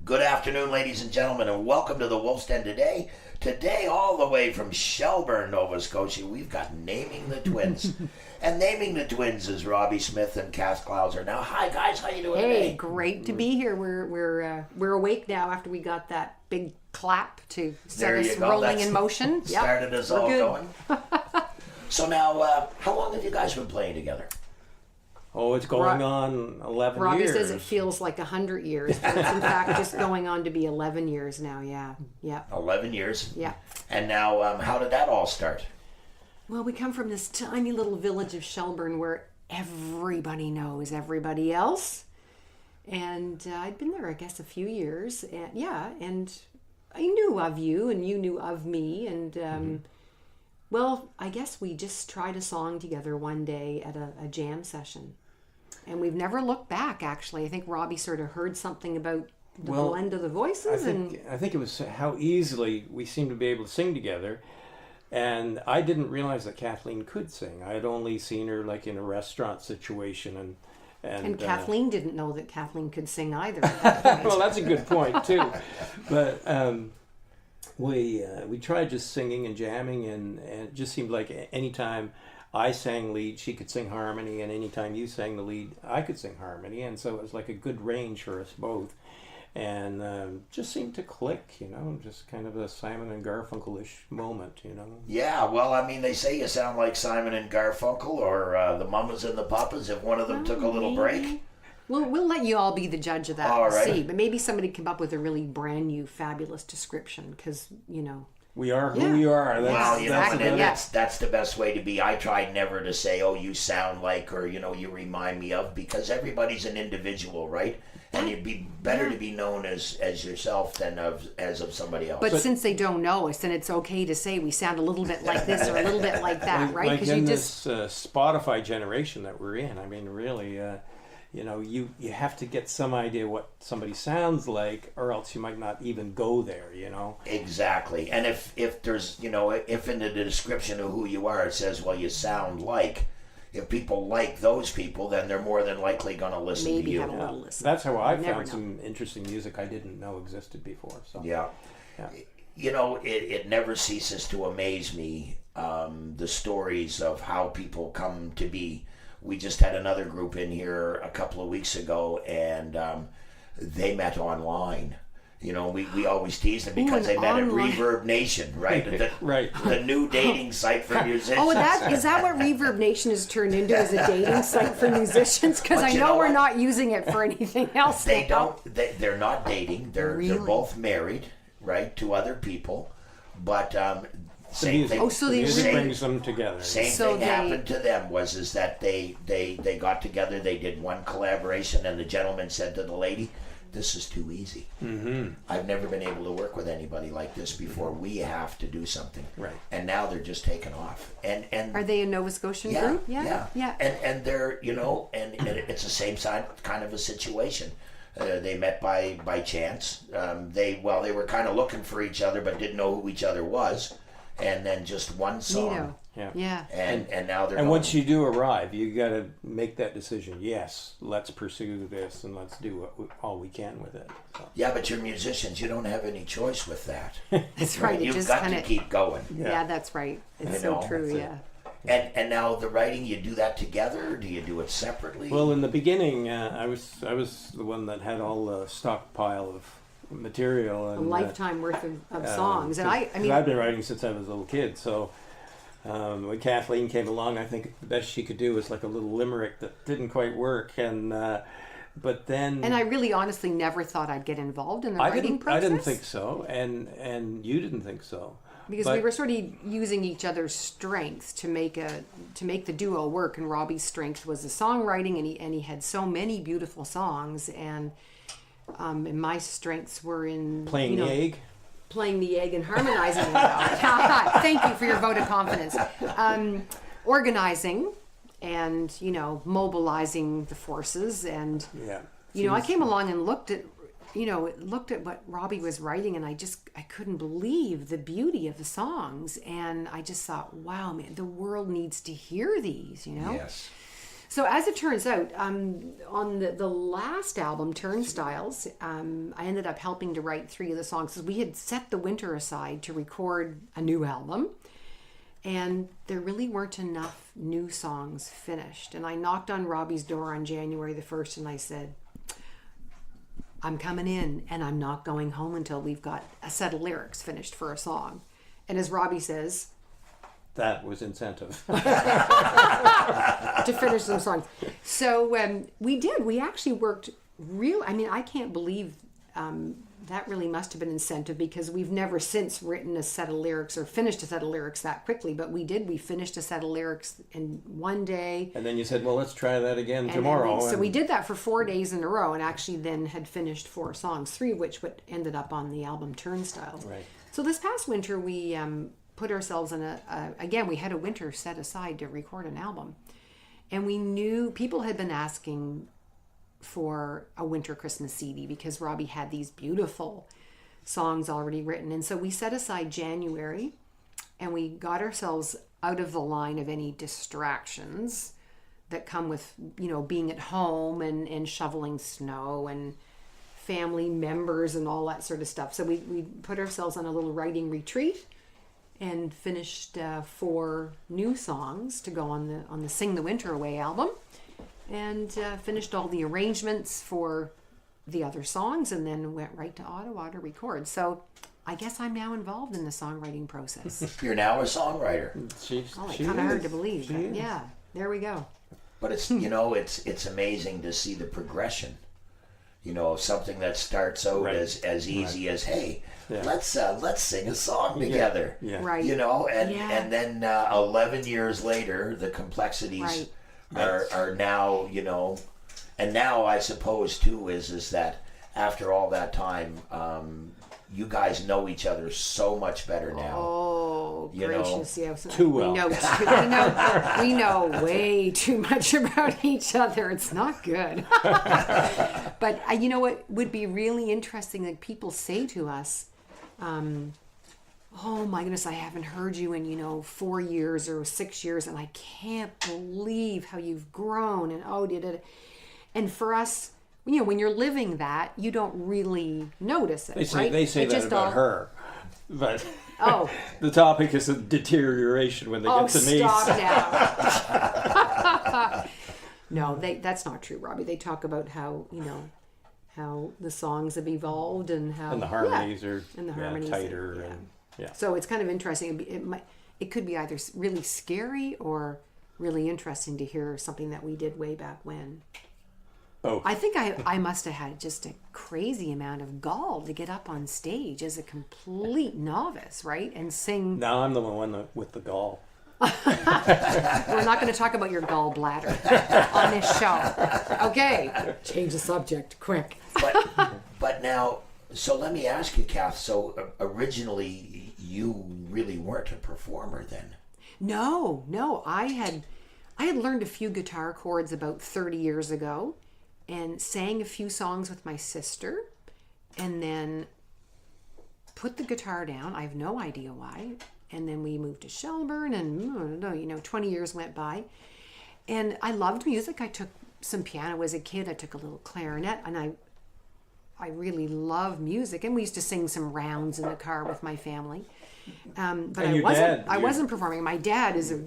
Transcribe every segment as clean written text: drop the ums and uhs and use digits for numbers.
Good afternoon, ladies and gentlemen, and welcome to the Wolf's Den today. Today, all the way from Shelburne, Nova Scotia, we've got Naming the Twins. And Naming the Twins is Robbie Smith and Kath Glauser. Now, hi guys, how you doing today? Hey, great to be here. We're awake now after we got that big clap to set us rolling in motion. Started us all going. So now, how long have you guys been playing together? Oh, it's going on 11 Robbie years. says it feels like 100 years, but it's in fact just going on to be 11 years now, yeah. 11 years? Yeah. And now, how did that all start? Well, we come from this tiny little village of Shelburne where everybody knows everybody else. And I'd been there, I guess, a few years. And I knew of you and you knew of me. And, well, I guess we just tried a song together one day at a jam session. And we've never looked back, actually. I think Robbie sort of heard something about the blend of the voices. I think it was how easily we seemed to be able to sing together. And I didn't realize that Kathleen could sing. I had only seen her like in a restaurant situation. And Kathleen didn't know that Kathleen could sing either. Well, that's a good point, too. But we tried just singing and jamming, and it just seemed like anytime I sang lead, she could sing harmony, and anytime you sang the lead, I could sing harmony. And so it was like a good range for us both. And just seemed to click, just kind of a Simon and Garfunkel-ish moment, Yeah, well, I mean, they say you sound like Simon and Garfunkel or the Mamas and the Papas if one of them took a little break. We'll let you all be the judge of that. All right. See, but maybe somebody come up with a really brand new, fabulous description because, We are who we are. That's the best way to be. I try never to say, oh, you sound like, or, you remind me of, because everybody's an individual, right? And it'd be better to be known as yourself than as of somebody else. But since they don't know us, then it's okay to say we sound a little bit like this or a little bit like that, right? Like in this Spotify generation that we're in, I mean, really, you have to get some idea what somebody sounds like, or else you might not even go there, Exactly. And if there's, if in the description of who you are it says, well, you sound like, if people like those people, then they're more than likely going to listen to you. Have a little listen. That's how I found some interesting music I didn't know existed before. So yeah. It never ceases to amaze me, the stories of how people come to be. We just had another group in here a couple of weeks ago, and they met online. We always tease them because they met at Reverb Nation, right? The new dating site for musicians. Oh, is that what Reverb Nation has turned into, as a dating site for musicians? Because I know we're not using it for anything else. They're not dating. They're both married, right, to other people, but same thing. Oh, so the music brings them together. Same thing happened to them is that they got together. They did one collaboration, and the gentleman said to the lady, "This is too easy. I've never been able to work with anybody like this before. We have to do something." Right. And now they're just taking off. And are they a Nova Scotian group? Yeah. And they're and it's the same kind of a situation. They met by chance. They were kind of looking for each other, but didn't know who each other was. And then just one song. Yeah. And now they're. And once you do arrive, you got to make that decision. Yes, let's pursue this, and let's do all we can with it. So. Yeah, but you're musicians. You don't have any choice with that. That's right. You've got to keep going. Yeah, that's right. It's so true. Yeah. And now the writing, you do that together, or do you do it separately? Well, in the beginning, I was the one that had all the stockpile of material and a lifetime worth of songs. And I mean, I've been writing since I was a little kid. So when Kathleen came along, I think the best she could do was like a little limerick that didn't quite work. And but then, and I really honestly never thought I'd get involved in the writing process. I didn't think so, and you didn't think so. Because we were sort of using each other's strengths to make the duo work, and Robbie's strength was the songwriting, and he had so many beautiful songs, and my strengths were in playing the egg and harmonizing. Thank you for your vote of confidence. Organizing and mobilizing the forces, and I came along and looked at what Robbie was writing, and I couldn't believe the beauty of the songs, and I just thought, wow, man, the world needs to hear these, Yes. So as it turns out, on the last album, Turnstiles, I ended up helping to write 3 of the songs, because we had set the winter aside to record a new album, and there really weren't enough new songs finished. And I knocked on Robbie's door on January the 1st, and I said, I'm coming in, and I'm not going home until we've got a set of lyrics finished for a song. And as Robbie says, That was incentive. to finish some songs. So we did. We actually worked I can't believe that really must have been incentive, because we've never since written a set of lyrics or finished a set of lyrics that quickly. But we did. We finished a set of lyrics in one day. And then you said, well, let's try that again tomorrow. So we did that for 4 days in a row, and actually then had finished 4 songs, 3 of which ended up on the album Turnstiles. Right. So this past winter, we put ourselves in again, we had a winter set aside to record an album. And we knew people had been asking for a winter Christmas CD, because Robbie had these beautiful songs already written. And so we set aside January, and we got ourselves out of the line of any distractions that come with, being at home and shoveling snow and family members and all that sort of stuff. So we put ourselves on a little writing retreat and finished 4 new songs to go on the Sing the Winter Away album, and finished all the arrangements for the other songs, and then went right to Ottawa to record. So I guess I'm now involved in the songwriting process. You're now a songwriter. It's kind of hard to believe, but yeah, there we go. But it's it's amazing to see the progression. Of something that starts out as easy as, hey, let's sing a song together. Yeah. Right. And then 11 years later, the complexities are now, and now I suppose too is that after all that time, you guys know each other so much better now. Oh, gracious, yes. Too well. We know way too much about each other. It's not good. But you know what would be really interesting, like people say to us, oh my goodness, I haven't heard you in, 4 years or 6 years, and I can't believe how you've grown, and and for us, when you're living that, you don't really notice it. They say that about her, but oh, the topic is a deterioration when they get to me. Stop now. No, that's not true, Robbie. They talk about how how the songs have evolved and how the harmonies are tighter. So it's kind of interesting. It could be either really scary or really interesting to hear something that we did way back when. Oh. I think I must have had just a crazy amount of gall to get up on stage as a complete novice, right? And sing. Now I'm the one with the gall. We're not going to talk about your gallbladder on this show. Okay. Change the subject, quick. But now, so let me ask you, Kath, so originally you really weren't a performer then? No. I had learned a few guitar chords about 30 years ago, and sang a few songs with my sister, and then put the guitar down. I have no idea why. And then we moved to Shelburne, and 20 years went by. And I loved music. I took some piano as a kid. I took a little clarinet, and I really love music. And we used to sing some rounds in the car with my family. But I wasn't performing. My dad is he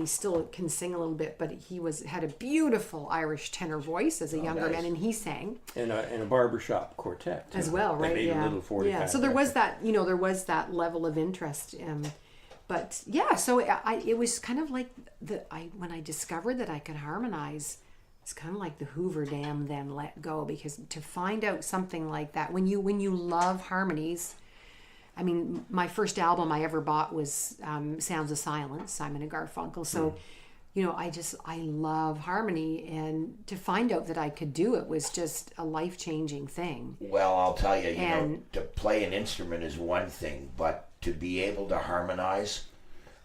still can sing a little bit, but he had a beautiful Irish tenor voice as a younger man, and he sang in a barbershop quartet as well, right? They made a little 45. So there was that, level of interest. But yeah, so it was kind of like when I discovered that I could harmonize. It's kind of like the Hoover Dam then let go, because to find out something like that when you love harmonies. I mean, my first album I ever bought was Sounds of Silence, Simon and Garfunkel. So, I love harmony, and to find out that I could do it was just a life-changing thing. Well, I'll tell you, to play an instrument is one thing, but to be able to harmonize,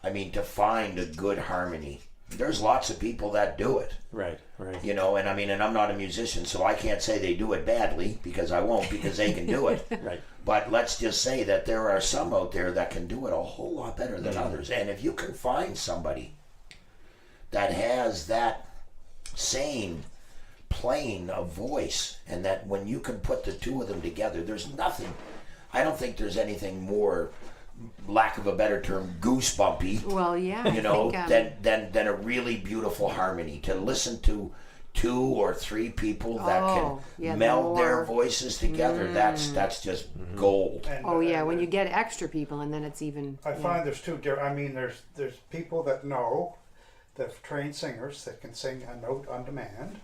to find a good harmony, there's lots of people that do it. Right. And I'm not a musician, so I can't say they do it badly, because I won't, because they can do it. Right. But let's just say that there are some out there that can do it a whole lot better than others. And if you can find somebody that has that same plain a voice, and that when you can put the two of them together, there's nothing, I don't think there's anything more, lack of a better term, goosebumpy, Well, yeah. you know, I think, than a really beautiful harmony. To listen to 2 or 3 people that Oh, can yeah, meld their more. voices together, that's just gold. And, oh yeah, and when you get extra people, and then it's even. I yeah. find there's two different. I mean, there's people that know, the trained singers that can sing a note on demand,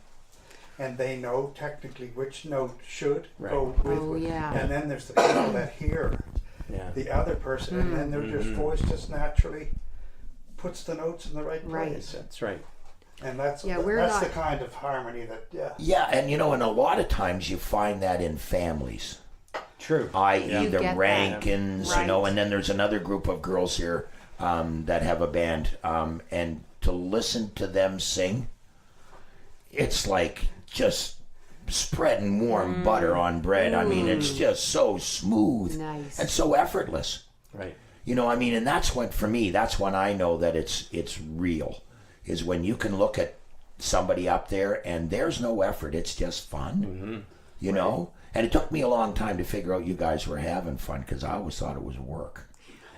and they know technically which note should go with. Oh, yeah. And then there's the people that hear Yeah. the other person, and then their just voice just naturally puts the notes in the right Right. place. That's right. And that's Yeah, we're that's not- the kind of harmony that Yeah, and you know, and a lot of times you find that in families, True. i.e. Yeah. You the get that. Rankins, you know, Right. and then there's another group of girls here that have a band, and to listen to them sing, it's like just spreading warm butter on bread. I mean, it's just so smooth Nice. and so effortless. Right. You know, I mean, and that's when, for me, that's when I know that it's real, is when you can look at somebody up there and there's no effort, it's just fun, you know? And it took me a long time to figure out you guys were having fun, because I always thought it was work.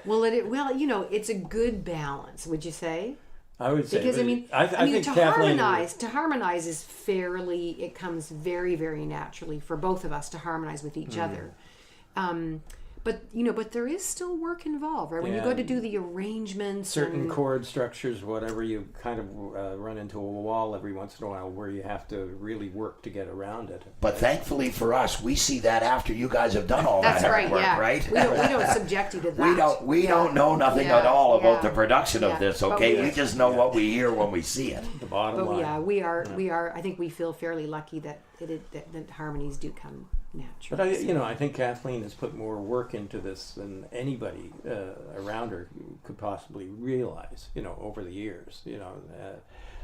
Well, you know, it's a good balance. Would you say? I would say Because I mean, I think to Kathleen, harmonize is fairly. It comes very, very naturally for both of us to harmonize with each other. But you know, but there is still work involved, right? When you Yeah. go to do the arrangements, certain and, chord structures, whatever, you kind of run into a wall every once in a while where you have to really work to get around it. But thankfully for us, we see that after you guys have done all that's that hard right. work, Yeah, right? we don't subject you to that. We Yeah. don't know nothing Yeah, at all about yeah, the production yeah. of this, But okay? we- We just know what we hear when we see it. The bottom But line. yeah, we are. I think we feel fairly lucky that that harmonies do come naturally. But I think Kathleen has put more work into this than anybody around her could possibly realize. Over the years,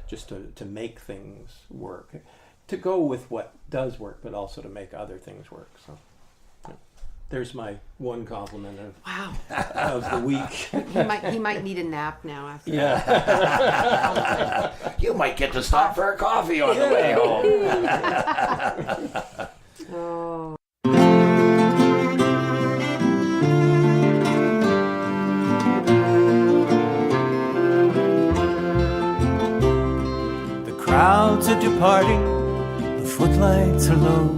just to make things work, to go with what does work, but also to make other things work. So, there's my one compliment Wow, of the week. he might need a nap now after. Yeah. You might get to stop for a coffee on the way home. Oh. The crowds are departing, the footlights are low,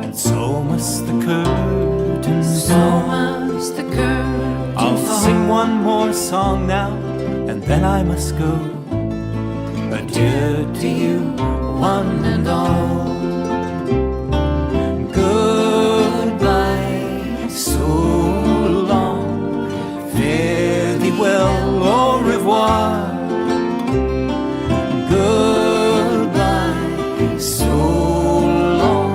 and so must the curtains fall. I'll sing one more song now, and then I must go. Adieu to you, one and all. Goodbye, so long. Fare thee well, au revoir. Goodbye, so long.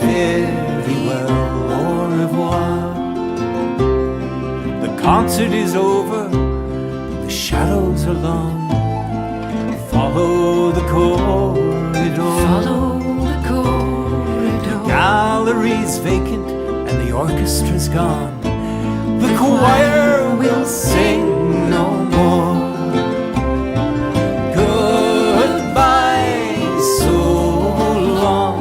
Fare thee well, au revoir. The concert is over, the shadows are long. Follow the corridor. The gallery's vacant and the orchestra's gone. The choir will sing no more. Goodbye, so long.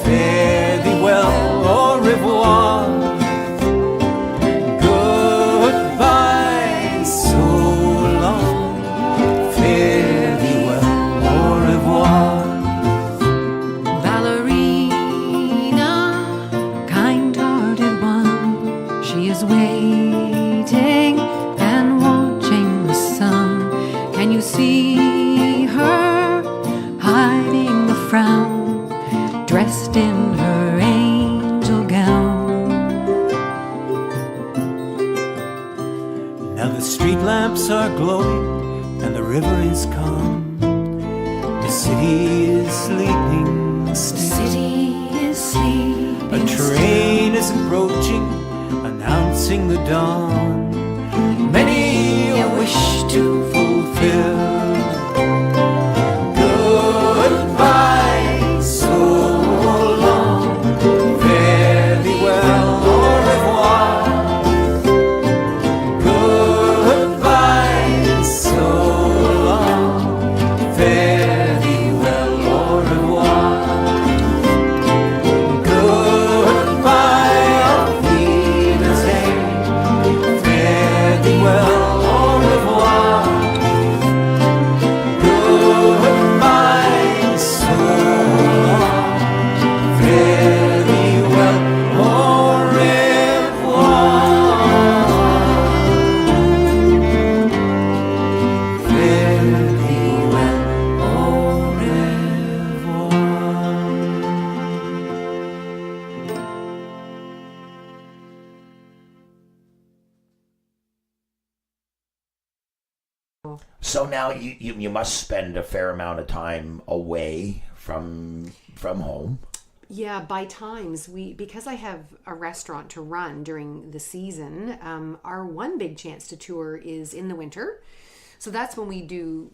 Fare thee well, au revoir. Goodbye, so long. Fare thee well, au revoir. Ballerina, kind-hearted one, she is waiting and watching the sun. Can you see her hiding the frown, dressed in her angel gown? Now the street lamps are glowing and the river is calm. The city is sleeping still. A train is approaching, announcing the dawn. Many a wish to fulfill. Goodbye, so long. Fare thee well, au revoir. Goodbye, so long. So now you must spend a fair amount of time away from home. yeah, by times because I have a restaurant to run during the season, our one big chance to tour is in the winter. So that's when we do,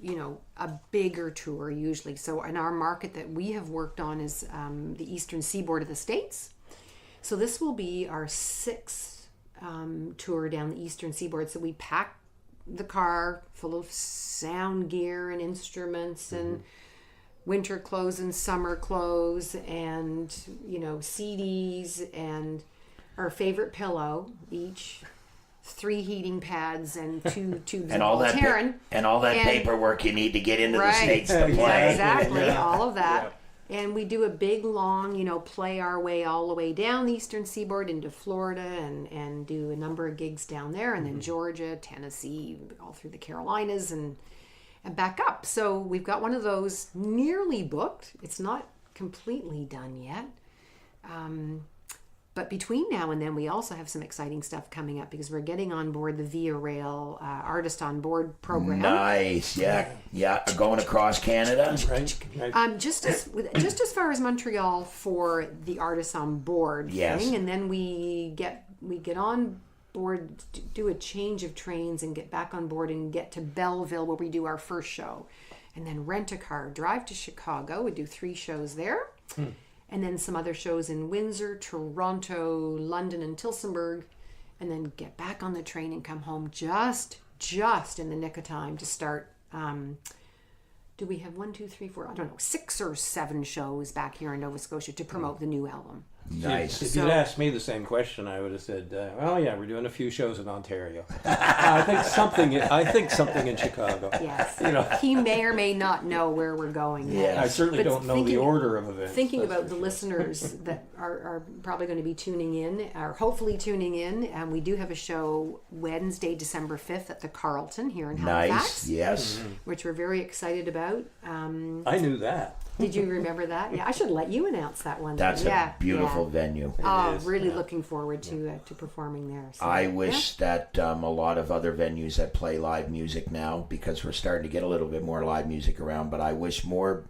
a bigger tour usually. So in our market that we have worked on is the eastern seaboard of the States. So this will be our sixth tour down the eastern seaboard. So we pack the car full of sound gear and instruments and winter clothes and summer clothes and CDs and our favorite pillow, each 3 heating pads and 2 tubes And of all that Voltaren. and all that And- paperwork you need to get into the Right. States to Yeah, play. Exactly, all of that. And we do a big long, play our way all the way down the eastern seaboard into Florida and do a number of gigs down there, and then Georgia, Tennessee, all through the Carolinas and back up. So we've got one of those nearly booked. It's not completely done yet. But between now and then, we also have some exciting stuff coming up because we're getting on board the Via Rail Artist on Board program. Nice, yeah. Going across Canada. Right. Just as far as Montreal for the Artists on Board Yes. thing, and then we get on board, do a change of trains, and get back on board and get to Belleville where we do our first show, and then rent a car, drive to Chicago. We do 3 shows there. And then some other shows in Windsor, Toronto, London, and Tillsonburg, and then get back on the train and come home just in the nick of time to start. Do we have 1, 2, 3, 4? I don't know, 6 or 7 shows back here in Nova Scotia to promote the new album. Nice. If you'd asked me the same question, I would have said, "Well, yeah, we're doing a few shows in Ontario. I think something in Chicago." Yes. He may or may not know where we're going. Yeah. I certainly But don't know the order of events. Thinking that's about for the sure. listeners that are probably going to be tuning in, or hopefully tuning in, we do have a show Wednesday, December 5th at the Carlton here in Halifax, Nice, yes. which we're very excited about. I knew that. Did you remember that? Yeah, I should let you announce that one. That's yeah, a beautiful yeah. venue. Oh, is, really yeah. looking forward to performing there. So, I wish that a lot of other venues that play live music now, because we're starting to get a little bit more live music around, but I wish more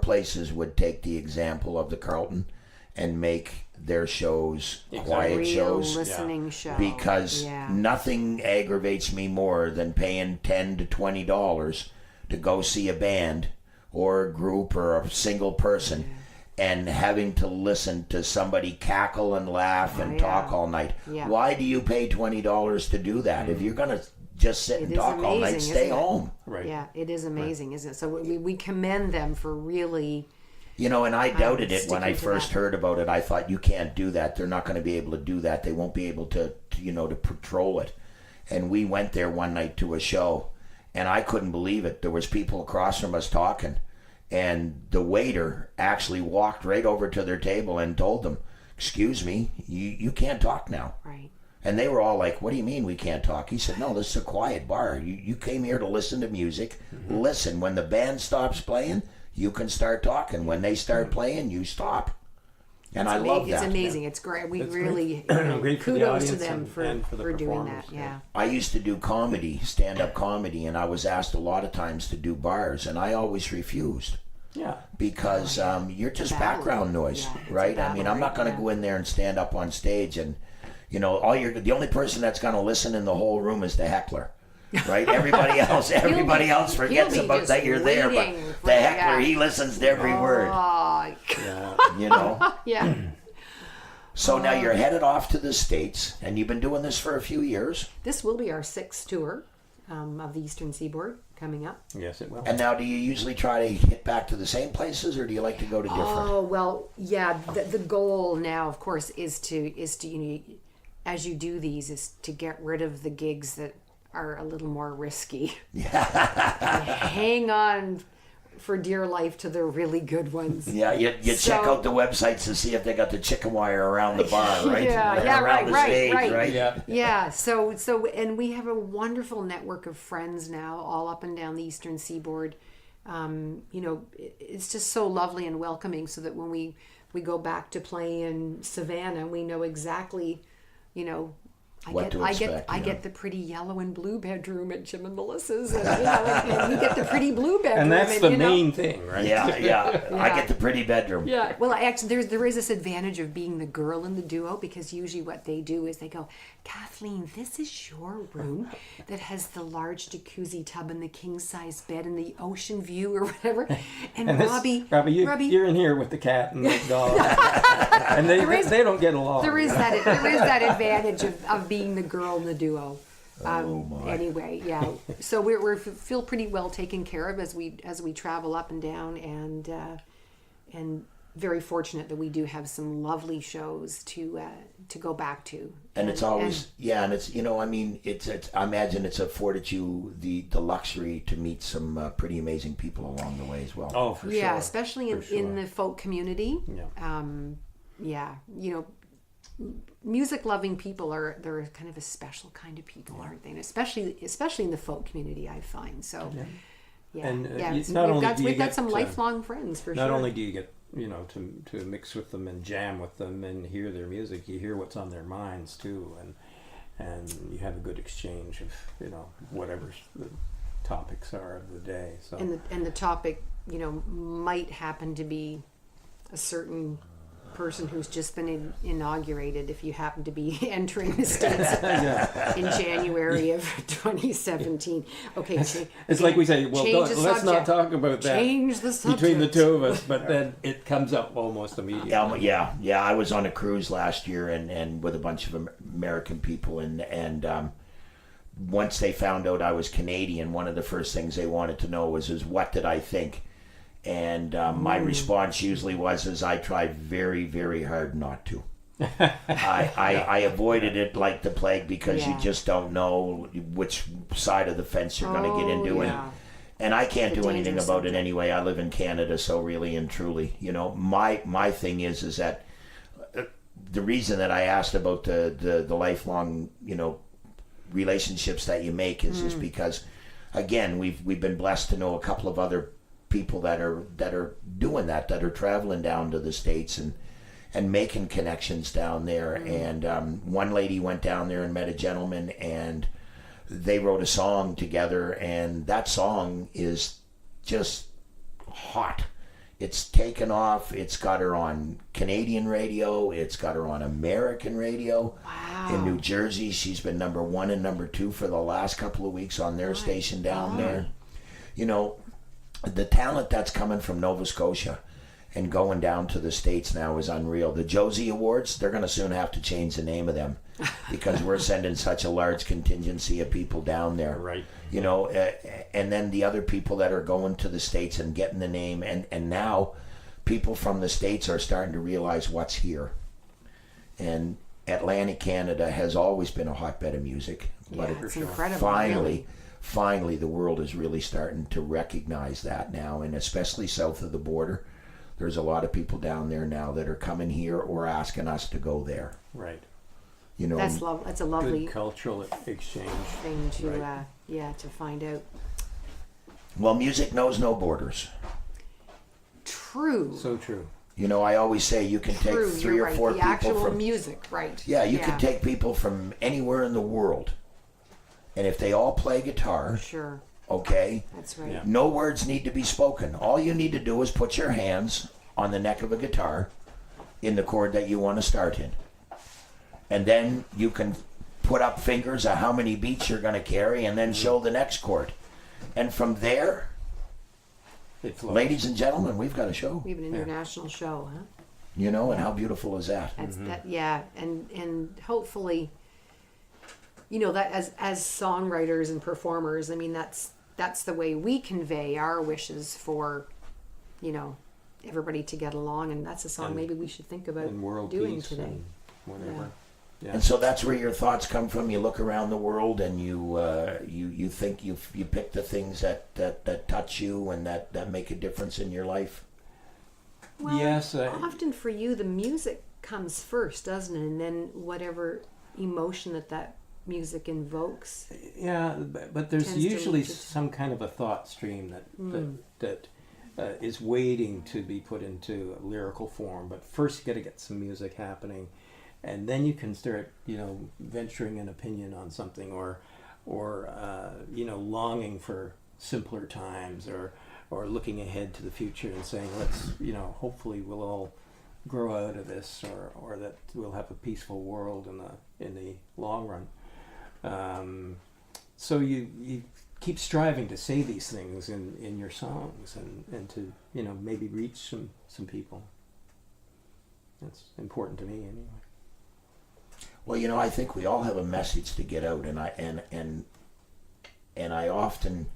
places would take the example of the Carlton and make their shows quiet real shows. listening show. Because nothing aggravates me more than paying $10 to $20 to go see a band or a group or a single person and having to listen to somebody cackle and laugh and talk all night. Yeah. Why do you pay $20 to do that? If you're going to just sit and is talk all night, amazing, stay isn't it? home. Right. Yeah, it is amazing, isn't it? So we commend them for really. And I doubted it when I sticking to first that. heard about it. I thought, you can't do that. They're not going to be able to do that. They won't be able to patrol it. And we went there one night to a show, and I couldn't believe it. There was people across from us talking, and the waiter actually walked right over to their table and told them, "Excuse me, you can't talk now." Right. And they were all like, "What do you mean we can't talk?" He said, "No, this is a quiet bar. You came here to listen to music. Listen, when the band stops playing, you can start talking. When they start playing, you stop." And I love that. It's amazing. It's great. We That's really Great for the kudos to audience them and for the for doing performers, that. Yeah. I used to do comedy, stand-up comedy, and I was asked a lot of times to do bars, and I always refused. Yeah. Because you're just battle. background noise, Yeah, it's a right? I mean, battle, I'm not right? going to Yeah. go in there and stand up on stage and, the only person that's going to listen in the whole room is the heckler, right? Everybody else forgets he'll be about just that you're there, but waiting for the it, heckler, yeah. he listens to every word, Oh, Yeah. yeah. So now you're headed off to the States, and you've been doing this for a few years. This will be our 6th tour of the Eastern Seaboard coming up. Yes, it will. And now, do you usually try to hit back to the same places, or do you like to go to different? Oh well, yeah. The goal now, of course, is to as you do these, is to get rid of the gigs that are a little more risky. Hang on for dear life to the really good ones. Yeah, you check So- out the websites to see if they got the chicken wire around the bar, right? Yeah, around the right, stage, right. right? Yeah. Yeah, so and we have a wonderful network of friends now all up and down the Eastern Seaboard. It's just so lovely and welcoming, so that when we go back to play in Savannah, we know exactly, what to expect. I get the pretty yellow and blue bedroom at Jim and Melissa's, and, and you get the pretty blue bedroom. And that's the main thing, right? Yeah. I get the pretty bedroom. Yeah. Well, actually, there is this advantage of being the girl in the duo, because usually what they do is they go, Kathleen, this is your room that has the large jacuzzi tub and the king size bed and the ocean view or whatever. And Robbie, you're in here with the cat and the dog, and they don't get along. There is that advantage of being the girl in the duo. Anyway, yeah. So we feel pretty well taken care of as we travel up and down, and very fortunate that we do have some lovely shows to go back to. And it's always and it's it's I imagine it's afforded you the luxury to meet some pretty amazing people along the way as well. Oh, for sure. Yeah, especially in the folk community. Yeah. Music loving people they're kind of a special kind of people, aren't they? And especially in the folk community, I find. So we've got some lifelong friends for sure. Not only do you get to mix with them and jam with them and hear their music, you hear what's on their minds too, and you have a good exchange of whatever the topics are of the day. So and the topic might happen to be a certain person who's just been inaugurated, if you happen to be entering the States in January of 2017. Okay, it's like we say, well, let's not talk about that. Change the subject between the two of us, but then it comes up almost immediately. Yeah. I was on a cruise last year and with a bunch of American people, and once they found out I was Canadian, one of the first things they wanted to know was what did I think. And my response usually was I tried very, very hard not to. I avoided it like the plague, because you just don't know which side of the fence you're going to get into. And I can't do anything about it anyway. I live in Canada, so really and truly, my thing is that the reason that I asked about the lifelong, relationships that you make is because, again, we've been blessed to know a couple of other people that are doing that are traveling down to the States and making connections down there. And one lady went down there and met a gentleman, and they wrote a song together, and that song is just hot. It's taken off. It's got her on Canadian radio. It's got her on American radio. Wow. In New Jersey, she's been number 1 and number 2 for the last couple of weeks on their station down there. The talent that's coming from Nova Scotia and going down to the States now is unreal. The Josie Awards, they're going to soon have to change the name of them because we're sending such a large contingency of people down there. Right. And then the other people that are going to the States and getting the name. And now people from the States are starting to realize what's here. And Atlantic Canada has always been a hotbed of music. Yeah, it's incredible. Finally, the world is really starting to recognize that now, and especially south of the border. There's a lot of people down there now that are coming here or asking us to go there. Right. That's a lovely good cultural exchange thing to to find out. Well, music knows no borders. True. So true. I always say you can take 3 or 4 the people actual from music, right? Yeah, you can take people from anywhere in the world. And if they all play guitar, sure. Okay? That's right. Yeah. No words need to be spoken. All you need to do is put your hands on the neck of a guitar in the chord that you want to start in. And then you can put up fingers of how many beats you're going to carry and then show the next chord. And from there, ladies and gentlemen, we've got a show. We have an international show, huh? And how beautiful is that? That's and hopefully, that as songwriters and performers, I mean, that's the way we convey our wishes for, everybody to get along, and that's a song maybe we should think about doing today. And whatever. Yeah. And so that's where your thoughts come from. You look around the world and you think you pick the things that touch you and that make a difference in your life. Well, yes. Often for you, the music comes first, doesn't it? And then whatever emotion that music invokes. Yeah, but there's usually some kind of a thought stream that is waiting to be put into a lyrical form. But first, you got to get some music happening, and then you can start, venturing an opinion on something, or longing for simpler times, or looking ahead to the future and saying, let's, hopefully we'll all grow out of this, or that we'll have a peaceful world in the long run. So you keep striving to say these things in your songs, and to maybe reach some people. That's important to me anyway. Well, I think we all have a message to get out, and I often,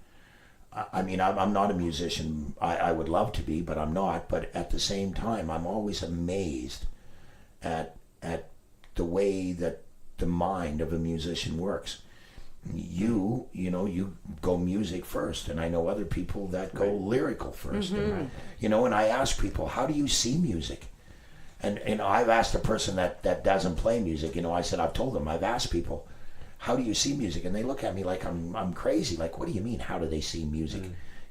I'm not a musician. I would love to be, but I'm not. But at the same time, I'm always amazed at the way that the mind of a musician works. You go music first, and I know other people that go lyrical first. And and I ask people, how do you see music? And I've asked a person that doesn't play music. I've told them, I've asked people, how do you see music? And they look at me like I'm crazy. Like, what do you mean? How do they see music?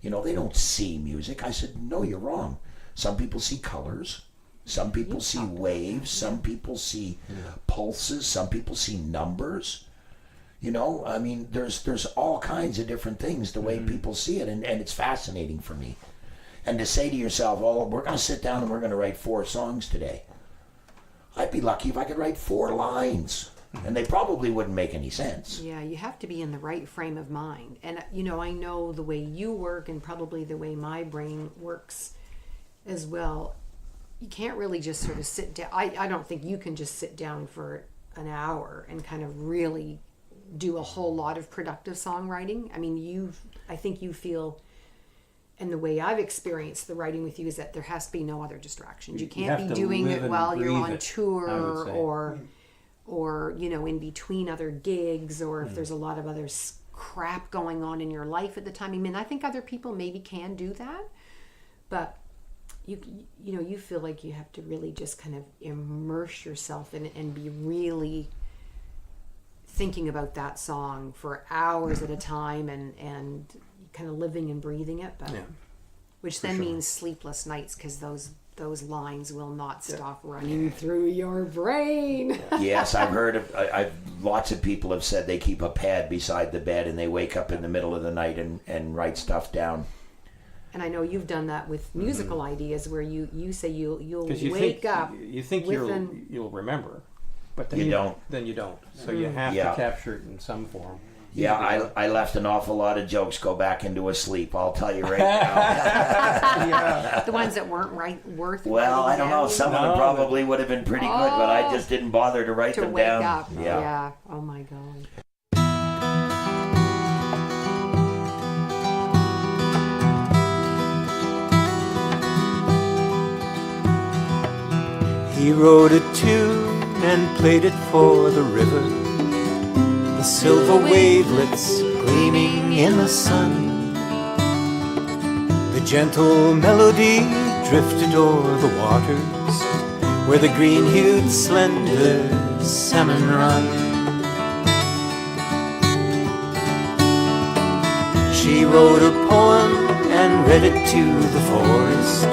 They don't see music. I said, no, you're wrong. Some people see colors. Some people see waves. Some people see pulses. Some people see numbers. There's all kinds of different things the way people see it, and it's fascinating for me. And to say to yourself, we're going to sit down and we're going to write 4 songs today. I'd be lucky if I could write 4 lines. And they probably wouldn't make any sense. Yeah, you have to be in the right frame of mind. And, I know the way you work, and probably the way my brain works as well. You can't really just sort of sit down. I don't think you can just sit down for an hour and kind of really do a whole lot of productive songwriting. I think you feel, and the way I've experienced the writing with you is that there has to be no other distractions. You can't be doing it while you're on tour, or in between other gigs, or if there's a lot of other crap going on in your life at the time. I think other people maybe can do that, but you feel like you have to really just kind of immerse yourself in it and be really thinking about that song for hours at a time, and kind of living and breathing it, but which then means sleepless nights, because those lines will not stop running through your brain. Yes, I've heard of. Lots of people have said they keep a pad beside the bed and they wake up in the middle of the night and write stuff down. And I know you've done that with musical ideas, where you say you'll wake up. You think you'll remember, but then you don't. Then you don't. So you have to capture it in some form. Yeah, I left an awful lot of jokes go back into a sleep, I'll tell you right now. The ones that weren't worth well, I don't know. Some of them probably would have been pretty good, but I just didn't bother to write them down. Up. Yeah. Oh my God. He wrote a tune and played it for the river, the silver wavelets gleaming in the sun. The gentle melody drifted o'er the waters, where the green-hued slender salmon run. She wrote a poem and read it to the forest,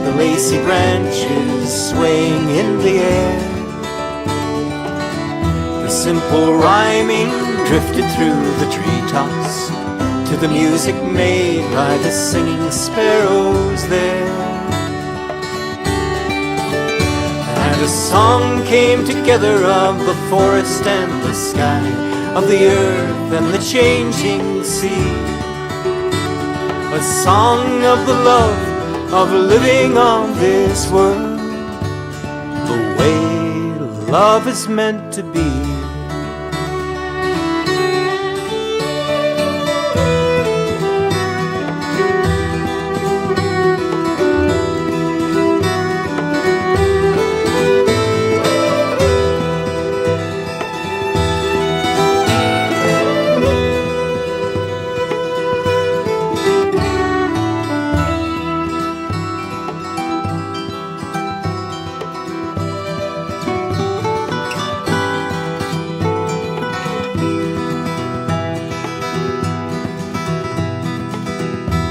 the lacy branches swaying in the air. The simple rhyming drifted through the treetops to the music made by the singing sparrows there. And a song came together of the forest and the sky, of the earth and the changing sea. A song of the love of living on this world, the way love is meant to be.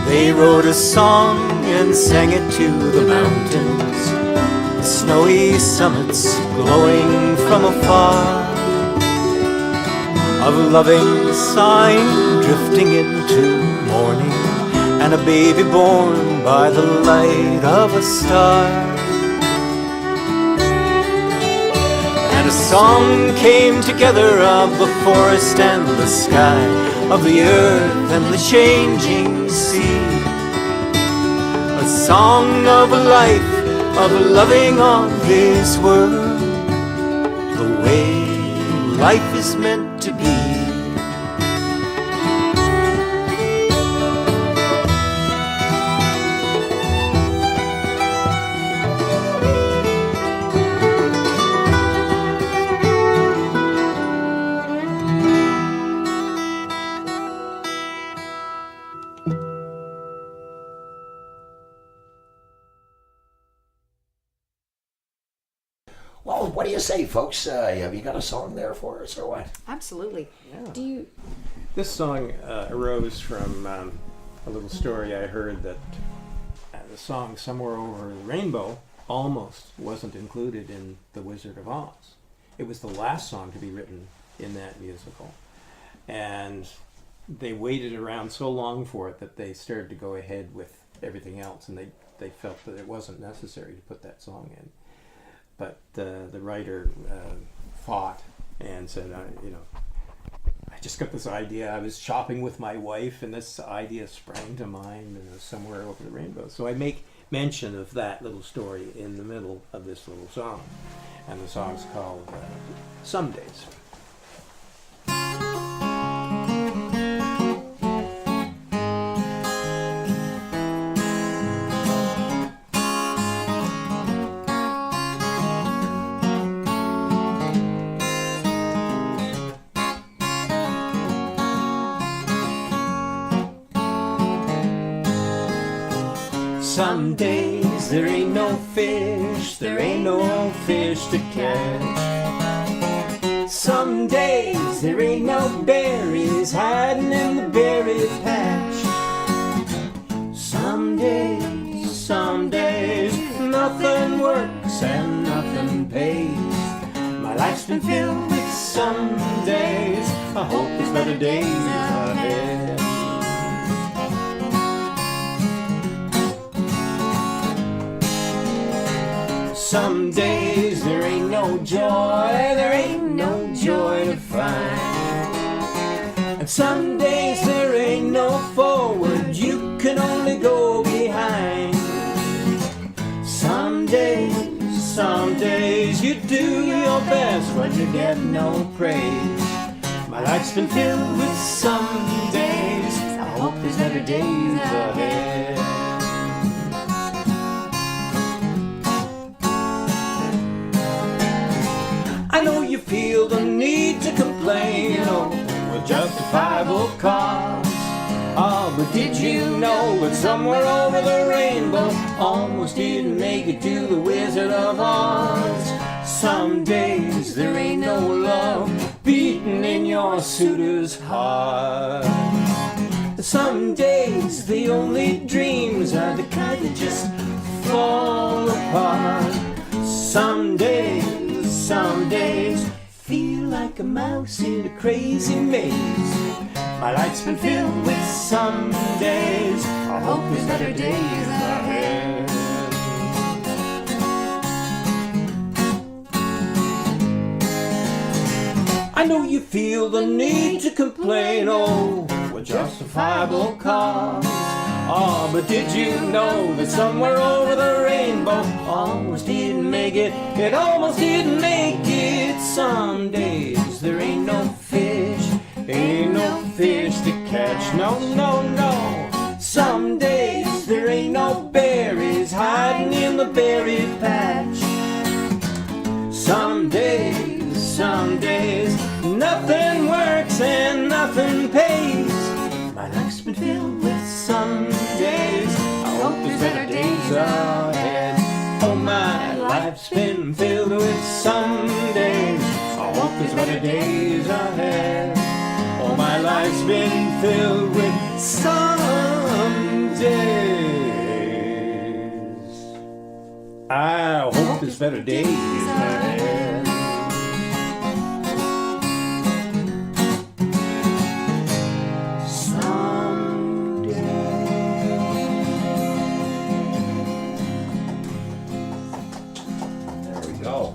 They wrote a song and sang it to the mountains, the snowy summits glowing from afar, of loving sighing drifting into morning, and a baby born by the light of a star. And a song came together of the forest and the sky, of the earth and the changing sea, a song of life, of loving on this world, the way life is meant to be. Well, what do you say, folks? Have you got a song there for us, or what? Absolutely. Yeah. Do you? This song arose from a little story I heard that the song Somewhere Over the Rainbow almost wasn't included in The Wizard of Oz. It was the last song to be written in that musical. And they waited around so long for it that they started to go ahead with everything else, and they felt that it wasn't necessary to put that song in. But the writer fought and said, I just got this idea. I was shopping with my wife, and this idea sprang to mind, and it was Somewhere Over the Rainbow. So I make mention of that little story in the middle of this little song. And the song's called Some Days. Some days there ain't no fish, there ain't no fish to catch. Some days there ain't no berries hiding in the berry patch. Some days nothing works and nothing pays. My life's been filled with some days. I hope there's better days ahead. Some days there ain't no joy to find. And some days there ain't no forward, you can only go behind. Some days you do your best but you get no praise. My life's been filled with some days. I hope there's better days ahead. I know you feel the need to complain with justifiable cause. Oh, but did you know that somewhere over the rainbow almost didn't make it to the Wizard of Oz? Some days there ain't no love beating in your suitor's heart. Some days the only dreams are the kind that just fall apart. Some days feel like a mouse in a crazy maze. My life's been filled with some days. I hope there's better days ahead. I know you feel the need to complain, with justifiable cause. Oh, but did you know that somewhere over the rainbow almost didn't make it? It almost didn't make it. Some days there ain't no fish to catch. No. Some days there ain't no berries hiding in the berry patch. Some days nothing works and nothing pays. My life's been filled with some days. I hope there's better days ahead. Oh, my life's been filled with some days. I hope there's better days ahead. Oh, my life's been filled with some days. I hope there's better days ahead. There we go.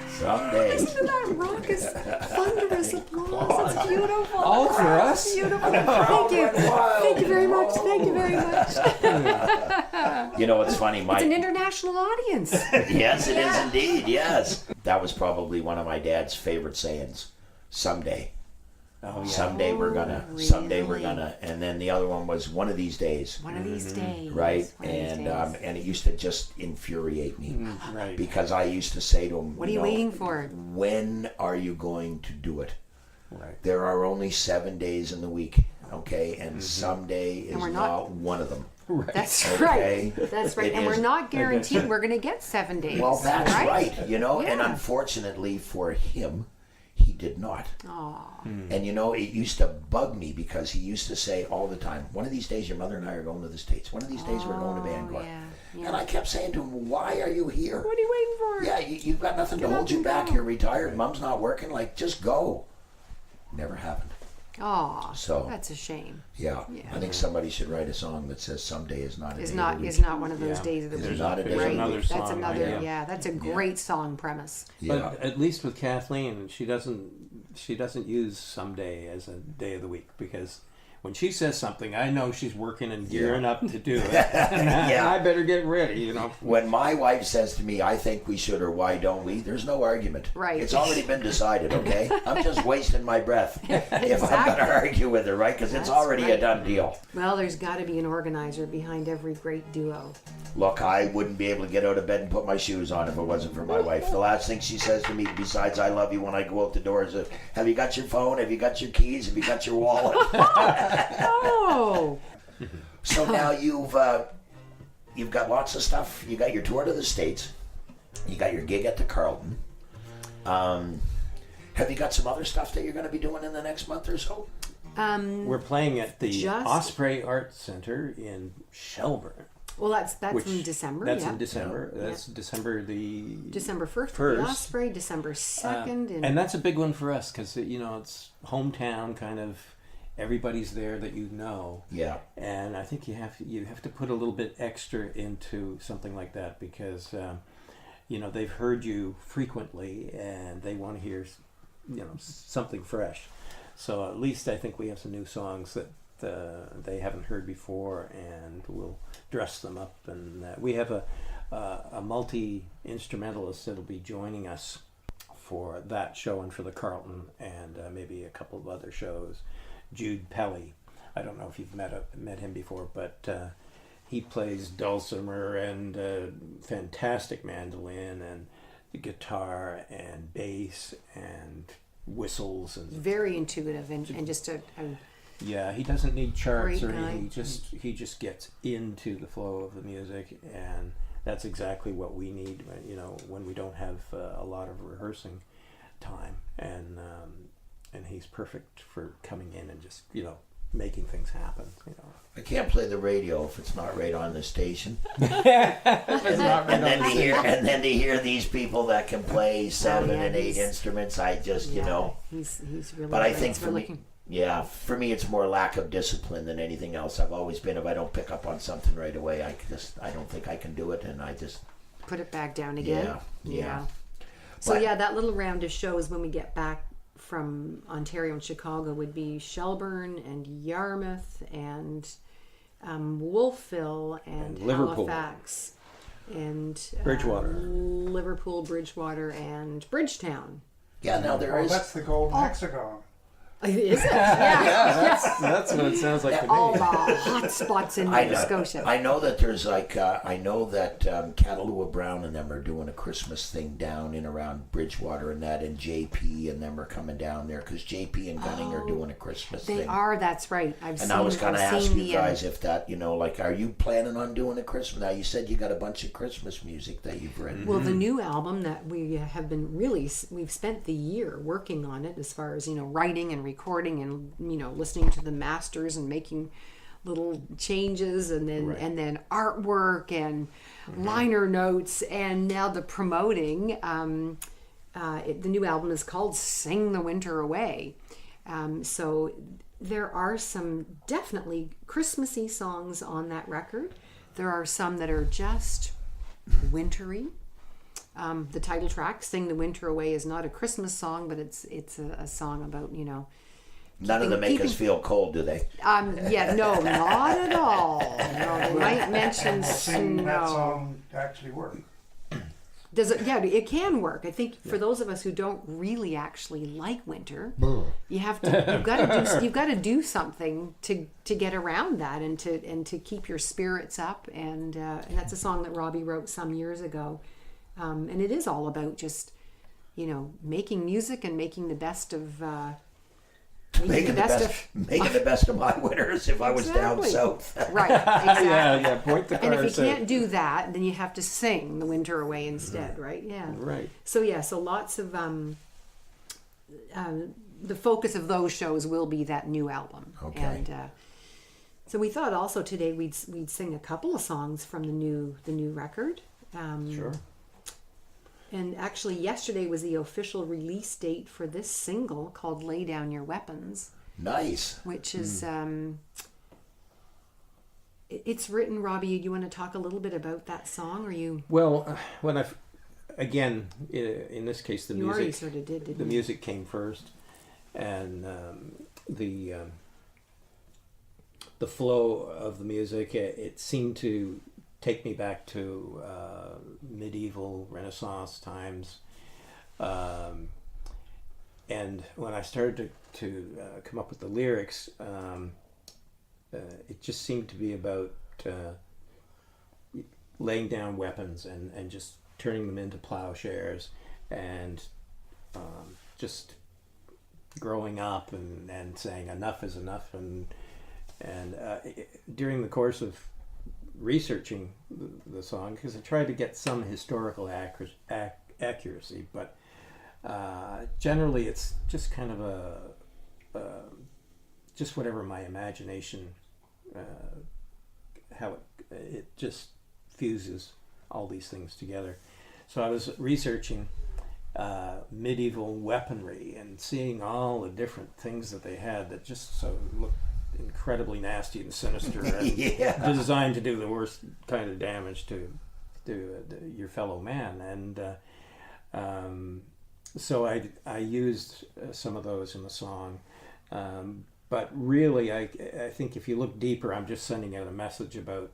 Someday. Listen to that raucous, thunderous applause. It's beautiful. All for us? Beautiful. Thank you. Thank you very much. Thank you very much. You know, it's funny. It's an international audience. Yes, it is indeed. Yes. That was probably one of my dad's favorite sayings. Someday. Oh, yeah. Someday we're gonna. Really? Someday we're gonna. And then the other one was one of these days. One of these days. Right. One of these And days. and it used to just infuriate me. Right. Because I used to say to him, What are you waiting for? When are you going to do it? Right. There are only 7 days in the week, okay? And someday is we're not not- one of them. That's Okay. right. That's right. It And we're is- not guaranteed we're going to get 7 days. Well, that's right. You know, and Yeah. unfortunately for him, he did not. Aw. And you know, it used to bug me because he used to say all the time, one of these days your mother and I are going to the States. One of these days we're going to Bangor. Yeah. And I kept saying to him, why are you here? What are you waiting for? Yeah, you've got nothing to Get hold up you and back. go. You're retired. Mom's not working. Like, just go. Never happened. Aw. So- That's a shame. Yeah. Yeah. I think somebody should write a song that says someday is not a Is day not of the is week. not one of those Yeah. days of the There's week. not a day of the right? week. Another That's song, another. yeah. Yeah. That's a great song premise. Yeah. But at least with Kathleen, she doesn't use someday as a day of the week, because when she says something, I know she's working and gearing up to do it. And Yeah. I better get ready, you know. When my wife says to me, I think we should or why don't we, there's no argument. Right. It's already been decided, okay? I'm just wasting my breath if I'm going Exactly. to argue with her, right? Because it's That's already a right. done deal. Well, there's got to be an organizer behind every great duo. Look, I wouldn't be able to get out of bed and put my shoes on if it wasn't for my wife. The last thing she says to me, besides I love you when I go out the door, is, have you got your phone? Have you got your keys? Have you got your wallet? Oh. So now you've got lots of stuff. You got your tour to the States. You got your gig at the Carlton. Have you got some other stuff that you're going to be doing in the next month or so? We're playing at the Just- Osprey Art Center in Shelburne. Well, that's which- in December. That's yeah. in December. That's December the December 1st, the First. Osprey, December 2nd. and that's a big one for us because it's hometown kind of. Everybody's there that you know. Yeah. And I think you have to put a little bit extra into something like that because they've heard you frequently and they want to hear something fresh. So at least I think we have some new songs that they haven't heard before, and we'll dress them up. And we have a multi-instrumentalist that'll be joining us for that show and for the Carlton and maybe a couple of other shows. Jude Pelly. I don't know if you've met him before, but he plays dulcimer and fantastic mandolin and guitar and bass and whistles and very intuitive and just a yeah, he doesn't need charts Great or guy. anything. He just gets into the flow of the music, and that's exactly what we need. When we don't have a lot of rehearsing time, and he's perfect for coming in and just making things happen. I can't play the radio if it's not right on the station. It's not right And then on to the hear these people that can play 7 yeah, and 8 he's- instruments, I just he's really. But I great. think It's for really me, looking- yeah, for me it's more lack of discipline than anything else. I've always been, if I don't pick up on something right away, I don't think I can do it, and I just put it back down again. yeah. So But- yeah, that little round of shows when we get back from Ontario and Chicago would be Shelburne and Yarmouth and Wolfville and Liverpool. Halifax and Bridgewater. Liverpool, Bridgewater, and Bridgetown. Yeah, now there Oh, is. that's the golden hexagon. Is it? Yeah. That's what it sounds like to All me. the hot spots in Nova Scotia. I know that there's I know that Catalua Brown and them are doing a Christmas thing down in around Bridgewater and that, and JP and them are coming down there because JP and Gunning are doing a Christmas They thing. are. That's right. And I was going to ask you guys if that, are you planning on doing a Christmas? Now you said you got a bunch of Christmas music that you've written. Well, the new album that we have been we've spent the year working on it as far as, writing and recording and, listening to the masters and making little changes, and then Right. and then artwork and liner notes, and now the promoting. The new album is called "Sing the Winter Away," so there are some definitely Christmassy songs on that record. There are some that are just wintry. The title track, "Sing the Winter Away," is not a Christmas song, but it's a song about, None of them make us feel cold, do they? yeah, no, not at all. No, they might mention Seeing that snow. song actually work. Does it? Yeah, it can work. I think for those of us who don't really actually like winter, you've got to do something to get around that and to keep your spirits up. And that's a song that Robbie wrote some years ago, and it is all about just making music and making the best of. Making the best of my winters if I was down Exactly. south. Right, exactly. Yeah, point the car. And if you so- can't do that, then you have to sing the winter away instead, right? Yeah. Right. So lots of the focus of those shows will be that new album. Okay. And so we thought also today we'd sing a couple of songs from the new record. Sure. And actually, yesterday was the official release date for this single called "Lay Down Your Weapons," Nice. which is it's written. Robbie, you want to talk a little bit about that song, or you? Well, when again, in this case, the You already music, sort of did, didn't the you? music came first, and the flow of the music, it seemed to take me back to medieval Renaissance times, and when I started to come up with the lyrics, it just seemed to be about laying down weapons and just turning them into plowshares, and just growing up and saying enough is enough, and during the course of researching the song, because I tried to get some historical accuracy, but generally it's just kind of just whatever my imagination, how it just fuses all these things together. So I was researching medieval weaponry and seeing all the different things that they had that just so looked incredibly nasty and sinister and Yeah. designed to do the worst kind of damage to your fellow man. And so I used some of those in the song. But really, I think if you look deeper, I'm just sending out a message about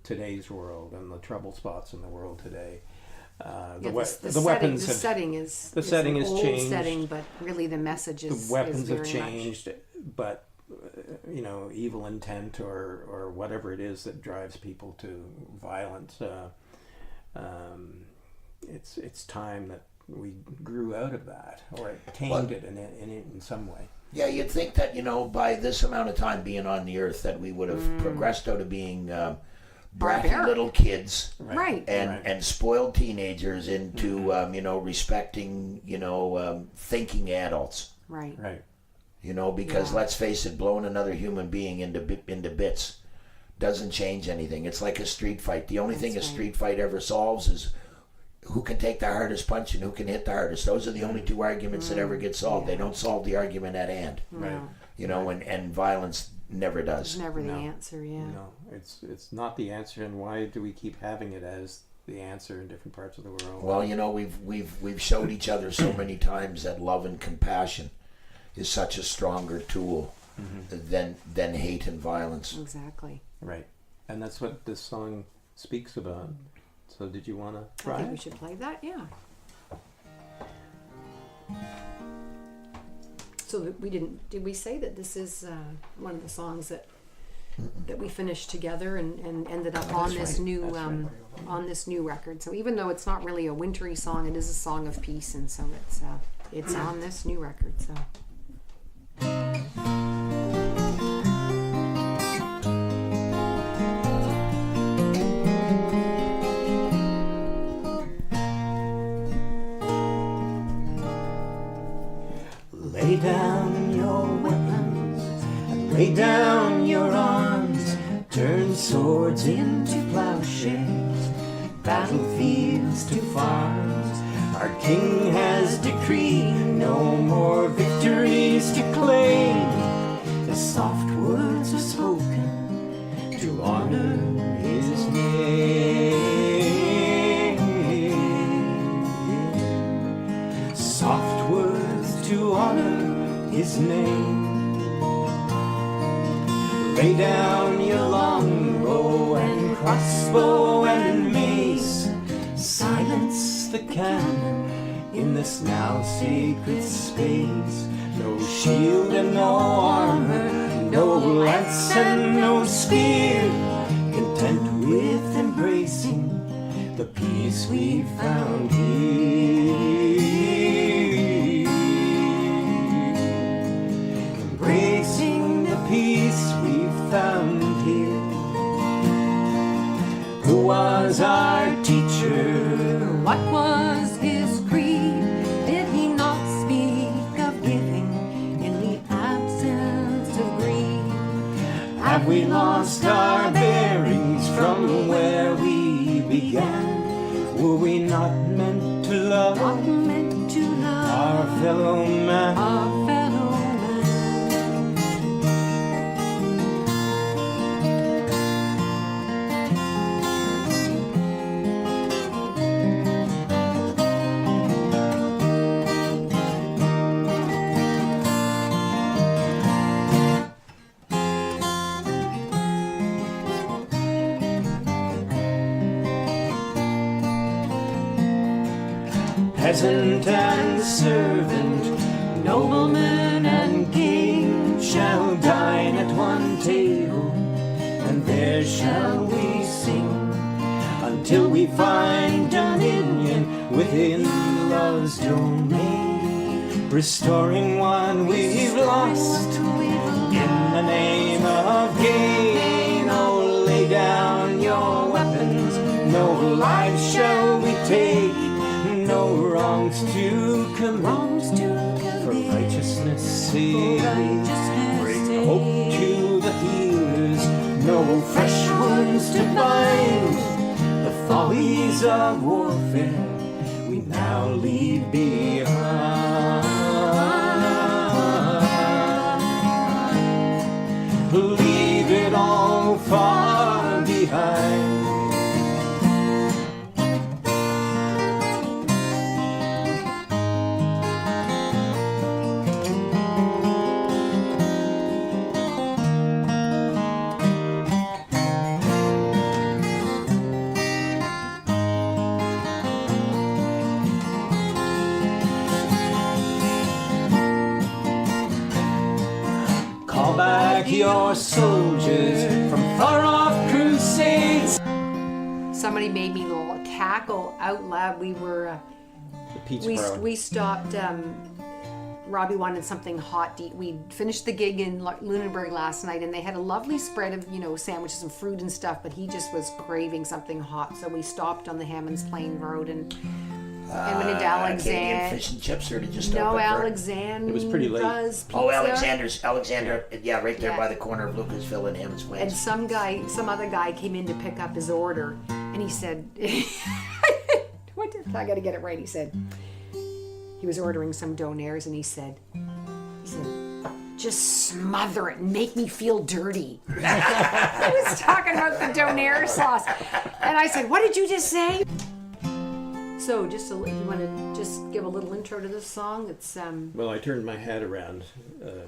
today's world and the trouble spots in the world today. The weapons have, setting is the setting an has old changed. setting, but really the message is the weapons have very changed, but evil intent or whatever it is that drives people to violence. It's time that we grew out of that, or it tamed it in some way. Yeah, you'd think that, by this amount of time being on the earth, that we would have progressed out of being bratty Barbaric. little kids Right. and spoiled teenagers into, respecting, thinking adults. Right. Right. Because Yeah. let's face it, blowing another human being into bits doesn't change anything. It's like a street fight. The only thing a That's right. street fight ever solves is who can take the hardest punch and who can hit the hardest. Those are the only two arguments that ever get solved. They don't solve the argument at hand. Right. No, And violence never it's does. never the No. answer. Yeah. No, it's not the answer, and why do we keep having it as the answer in different parts of the world? Well, we've showed each other so many times that love and compassion is such a stronger tool than hate and violence. Exactly. Right, and that's what this song speaks about. So did you want to I try think we it? should play that. Yeah. So did we say that this is one of the songs that we finished together and ended up on this on this new record? So even though it's not really a wintry song, it is a song of peace, and so it's on this new record. So. Lay down your weapons and lay down your arms. swords into plowshares, battlefields to farms. Our king has decreed no more victories to claim. The soft words are spoken to honor his name. Soft words to honor his name. Lay down your longbow and crossbow and mace. Silence the cannon in this now sacred space. No shield and no armor, no lance and no spear. Content with embracing the peace we found here. Embracing the peace we found here. Who was our teacher? What was his creed? Did he not speak of giving in the absence of greed? Have we lost our bearings from where we began? Were we not meant to love Not meant to love our fellow man? our fellow man. Peasant and servant, nobleman and king shall dine at one table, and there shall we sing until we find dominion within love's domain, restoring one we've lost in the name of gain. Oh, lay down your weapons, no lives shall we take, no wrongs to commit, for righteousness' sake. Bring hope to the healers, no fresh wounds to bind. The follies of warfare we now leave behind. Leave it all far behind. Call back your soldiers from far off crusades. Somebody made me little cackle out loud. We were The Pete's we Crowd. we stopped. Robbie wanted something hot to eat. We finished the gig in Lunenburg last night, and they had a lovely spread of sandwiches and fruit and stuff. But he just was craving something hot, so we stopped on the Hammonds Plain Road and went into Canadian Alexander. fish and chips, or did you stop No, at Alexander. It was pretty late. Oh, Alexander, yeah, right there Yeah. by the corner of Lucasville and Hammonds And Plains. some other guy came in to pick up his order, and he said, I got to get it right. He said, he was ordering some donaires, and he said, just smother it and make me feel dirty. He was talking about the donaire sauce. And I said, what did you just say? So if you want to just give a little intro to this song, it's Well, I turned my head around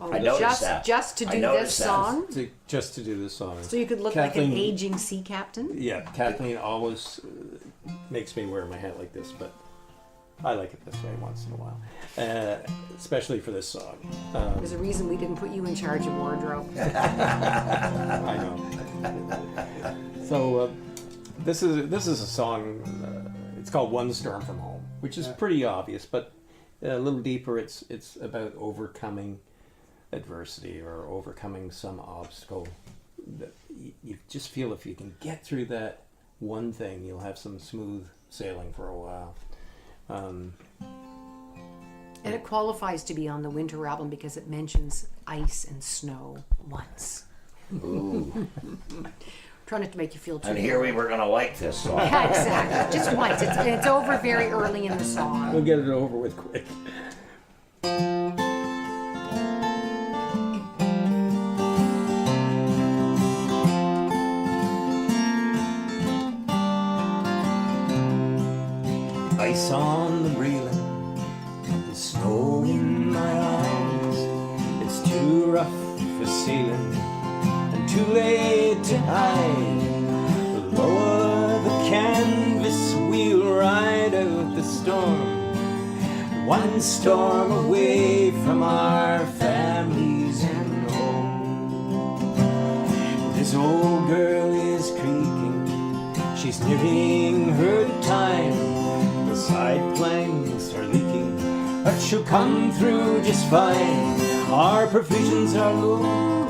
I noticed that. just to I do noticed this that. song. just to do this song. So you could look like an aging sea captain. Yeah, Kathleen always makes me wear my hat like this, but I like it this way once in a while, especially for this song. There's a reason we didn't put you in charge of wardrobe. I know. So this is a song. It's called "One Storm from Home," which is pretty obvious, but a little deeper. It's about overcoming adversity or overcoming some obstacle that you just feel if you can get through that one thing, you'll have some smooth sailing for a while. And it qualifies to be on the winter album because it mentions ice and snow once. Ooh. Try not to make you feel too And here we were going to like this song. Yeah, exactly. Just once. It's over very early in the song. We'll get it over with quick. Ice on the railing, and snow in my eyes. It's too rough for sailing, and too late to hide. Lower the canvas, we'll ride out the storm. One storm away from our families and home. This old girl is creaking, she's nearing her time. The side planks are leaking, but she'll come through just fine. Our provisions are low,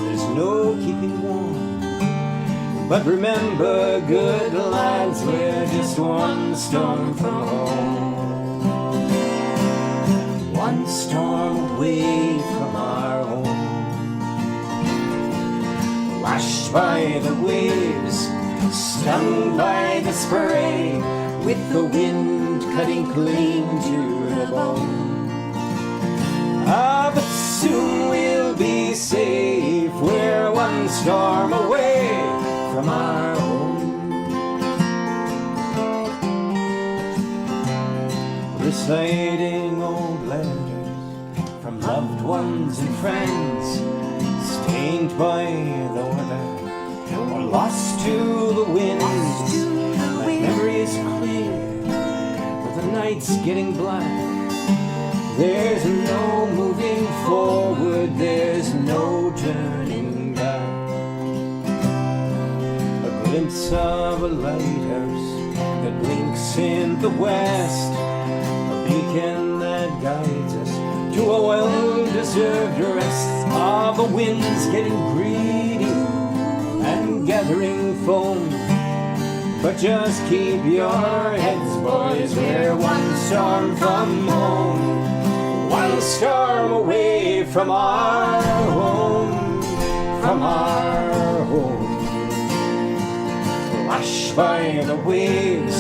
there's no keeping warm. But remember, good lads, we're just one storm from home. One storm away from our home. Lashed by the waves, stung by the spray, with the wind cutting clean to the bone. Ah, but soon we'll be safe, we're one storm away from our home. Reciting old letters from loved ones and friends, stained by the weather or lost to the winds. My memory is clear, but the night's getting black. There's no moving forward, there's no turning back. A glimpse of a lighthouse that blinks in the west, a beacon that guides us to a well-deserved rest. Ah, the wind's getting greedy and gathering foam, but just keep your heads, boys, we're one storm from home. One storm away from our home, from our home. Lashed by the waves,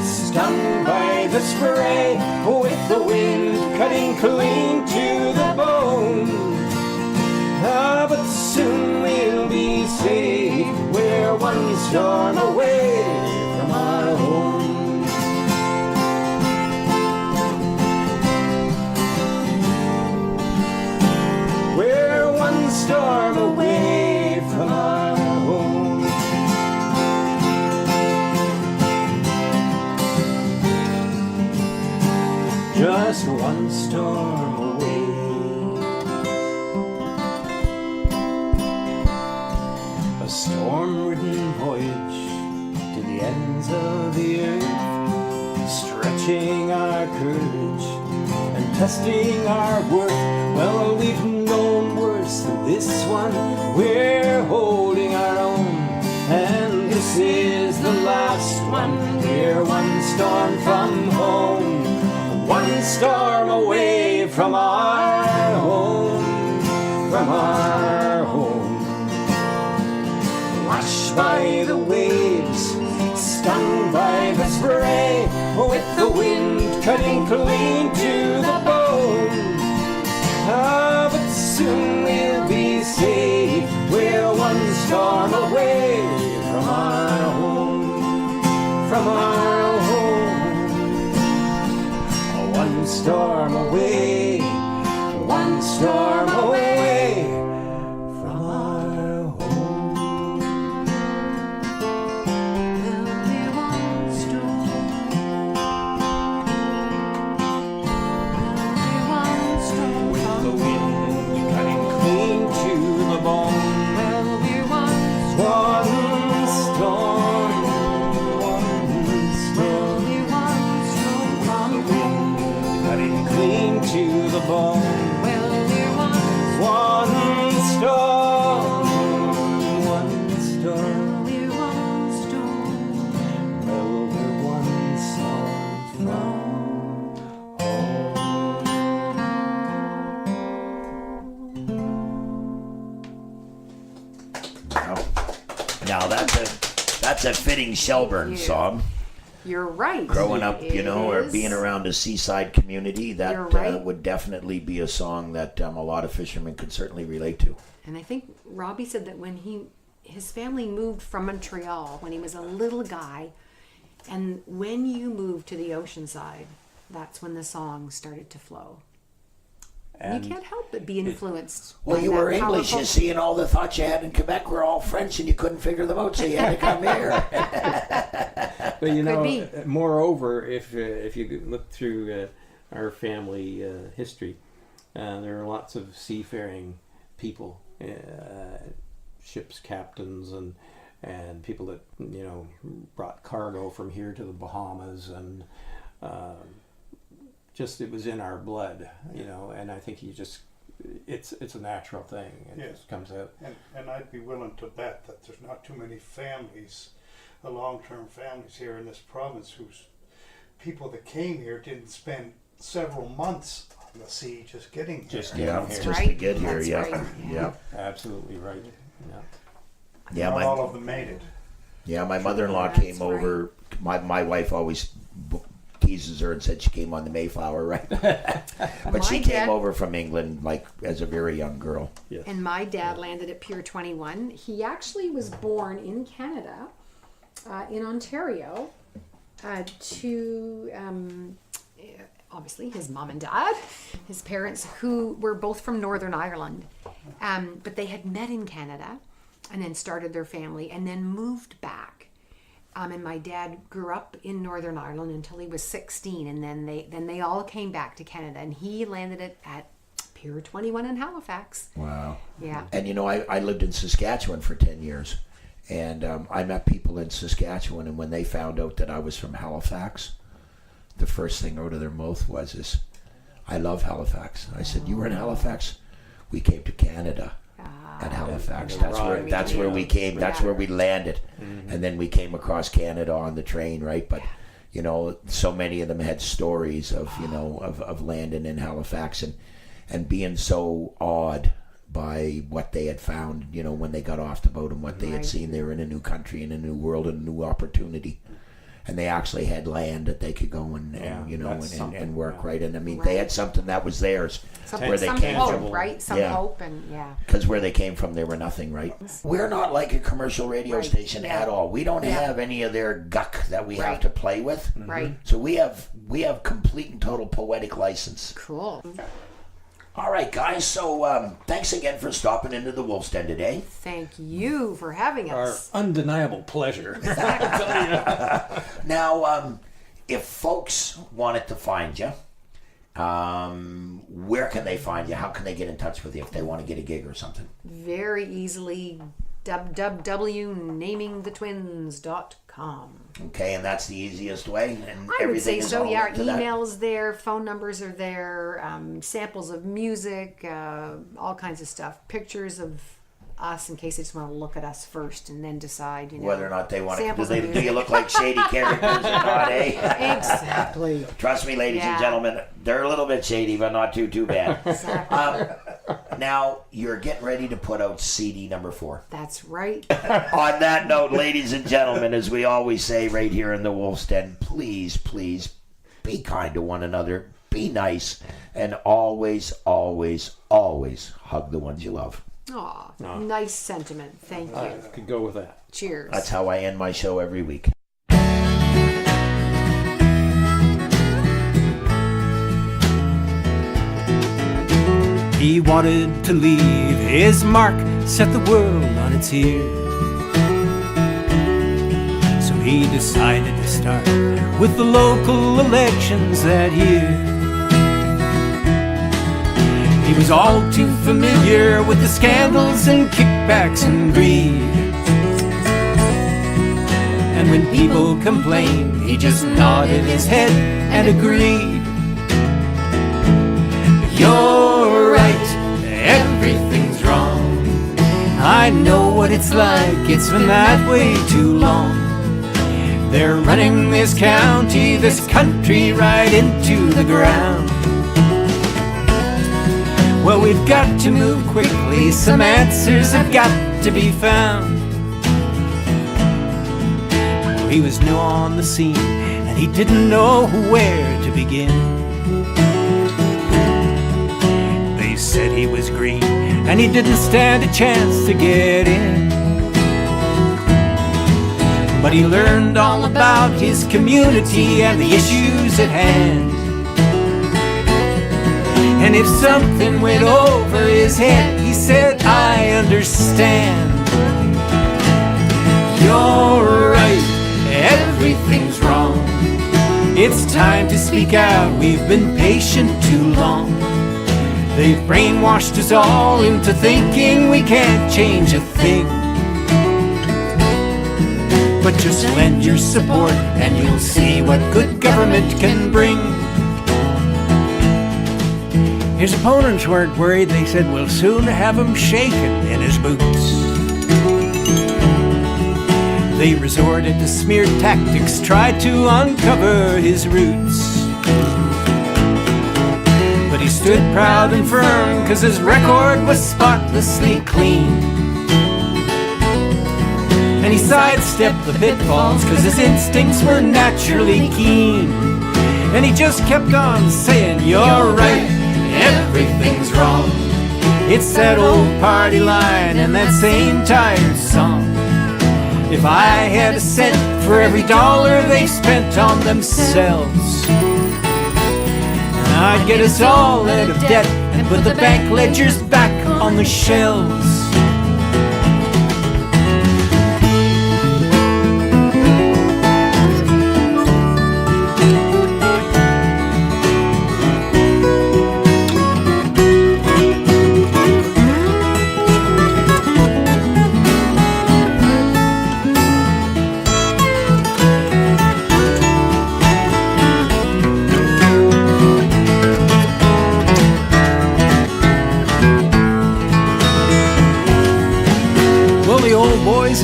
stung by the spray, with the wind cutting clean to the bone. Ah, but soon we'll be safe, we're one storm away from our home. We're one storm away from our home. Just one storm away. A storm-ridden voyage to the ends of the earth, stretching our courage and testing our worth. Well, we've known worse than this one, we're holding our own, and this is the last one. We're one storm from home, one storm away from our home, from our home. Lashed by the waves, stung by the spray, with the wind cutting clean to the bone. Ah, but soon we'll be safe, we're one storm away from our home, from our home. One storm away, one storm away from our home. There'll be one storm. There'll be one storm. With the wind cutting clean to the bone. There'll be one storm. One storm, one storm. There'll be one storm from home. Cutting clean to the bone. There'll be one storm. a fitting Shelburne you. song. You're right. Growing up, you know, or It being is. around a seaside community, that You're right. would definitely be a song that a lot of fishermen could certainly relate to. And I think Robbie said that when his family moved from Montreal when he was a little guy, and when you moved to the ocean side, that's when the song started to flow. And you can't help but be influenced. Well, by you that were English, powerful- you see, and all the thoughts you had in Quebec were all French, and you couldn't figure them out, so you had to come here. But you know, be. moreover, if you look through our family history, there are lots of seafaring people, ships captains and people that brought cargo from here to the Bahamas, and just it was in our blood, and I think it's a natural thing. It Yes. just comes out. And I'd be willing to bet that there's not too many families, long-term families here in this province whose people that came here didn't spend several months on the sea just getting here. Just Yeah, getting here. just to Right. get here, That's yeah. right. Yeah. Absolutely right. Yeah. Yeah, Not my all of them made it. my mother-in-law That's came over. My wife always teases her and said she came on the Mayflower, right? But she My came dad- over from England like as a very young girl. Yes. And my dad landed at Pier 21. He actually was born in Canada, in Ontario, to obviously his mom and dad, his parents, who were both from Northern Ireland. But they had met in Canada and then started their family and then moved back. And my dad grew up in Northern Ireland until he was 16, and then they all came back to Canada, and he landed at Pier 21 in Halifax. Wow. Yeah. And I lived in Saskatchewan for 10 years, and I met people in Saskatchewan, and when they found out that I was from Halifax, the first thing out of their mouth was, I love Halifax. I said, you were in Halifax? We came to Canada at Halifax. and That's where we came. That's Yeah. where we landed, and then we came across Canada on the train, right? But so many of them had stories of of landing in Halifax and being so awed by what they had found, when they got off the boat and what they had Right. seen. They were in a new country, in a new world, and a new opportunity. And they actually had land that they could go and work, right? And I mean, they had something that was theirs, where they Some came hope, from. right? Some Yeah. hope, and yeah. Because where they came from, they were nothing, right? We're not like a commercial radio Right, station yeah. at all. We don't Yeah. have any of their guck that we have Right. to play with. Right. So we have complete and total poetic license. Cool. All right, guys. So thanks again for stopping into the Wolf's Den today. Thank you for having Our us. undeniable pleasure. Now, if folks wanted to find you, where can they find you? How can they get in touch with you if they want to get a gig or something? Very easily, www.namingthetwins.com. Okay, and that's the easiest way. And I would say everything is so, all yeah. Our linked to that? email's there, phone numbers are there, samples of music, all kinds of stuff. Pictures of us in case they just want to look at us first and then decide, Whether or not they want to. samples Do of you music. look like shady characters or not, eh? Exactly. Trust me, ladies and Yeah. gentlemen, they're a little bit shady, but not too bad. Exactly. Now, you're getting ready to put out CD number 4. That's right. On that note, ladies and gentlemen, as we always say right here in the Wolf's Den, please, please be kind to one another, be nice, and always, always, always hug the ones you love. Aw, nice sentiment. Thank you. I could go with that. Cheers. That's how I end my show every week. He wanted to leave his mark, set the world on its ear. So he decided to start with the local elections that year. He was all too familiar with the scandals and kickbacks and greed. And when people complained, he just nodded his head and agreed. You're right, everything's wrong. I know what it's like, it's been that way too long. They're running this county, this country right into the ground. Well, we've got to move quickly, some answers have got to be found. He was new on the scene, and he didn't know where to begin. They said he was green, and he didn't stand a chance to get in. But he learned all about his community and the issues at hand. And if something went over his head, he said, I understand. You're right, everything's wrong. It's time to speak out, we've been patient too long. They've brainwashed us all into thinking we can't change a thing. But just lend your support and you'll see what good government can bring. His opponents weren't worried, they said we'll soon have him shaken in his boots. They resorted to smear tactics, tried to uncover his roots. But he stood proud and firm, 'cause his record was spotlessly clean. And he sidestepped the pitfalls, 'cause his instincts were naturally keen. And he just kept on saying, you're right, everything's wrong. It's that old party line and that same tired song. If I had a cent for every dollar they spent on themselves, I'd get us all out of debt and put the bank ledgers back on the shelves.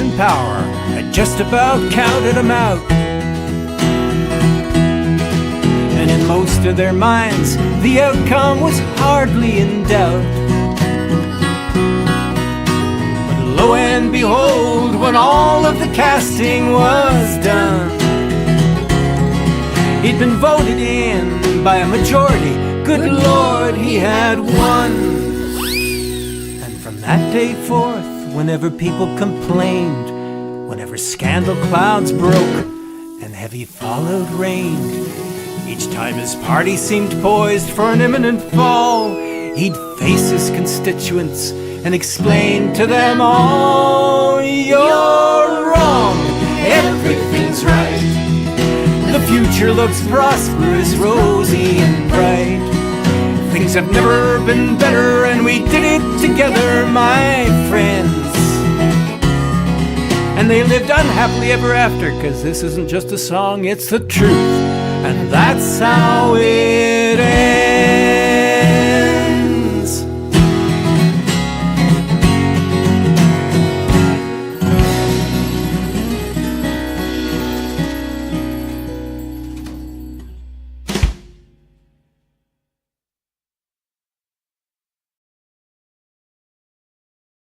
In power, had just about counted them out. And in most of their minds, the outcome was hardly in doubt. But lo and behold, when all of the casting was done, he'd been voted in by a majority. Good Lord, he had won. And from that day forth, whenever people complained, whenever scandal clouds broke and heavy fallout rained, each time his party seemed poised for an imminent fall, he'd face his constituents and explain to them all, you're wrong, everything's right. The future looks prosperous, rosy and bright. Things have never been better and we did it together, my friends. And they lived unhappily ever after, 'cause this isn't just a song, it's the truth. And that's how it ends.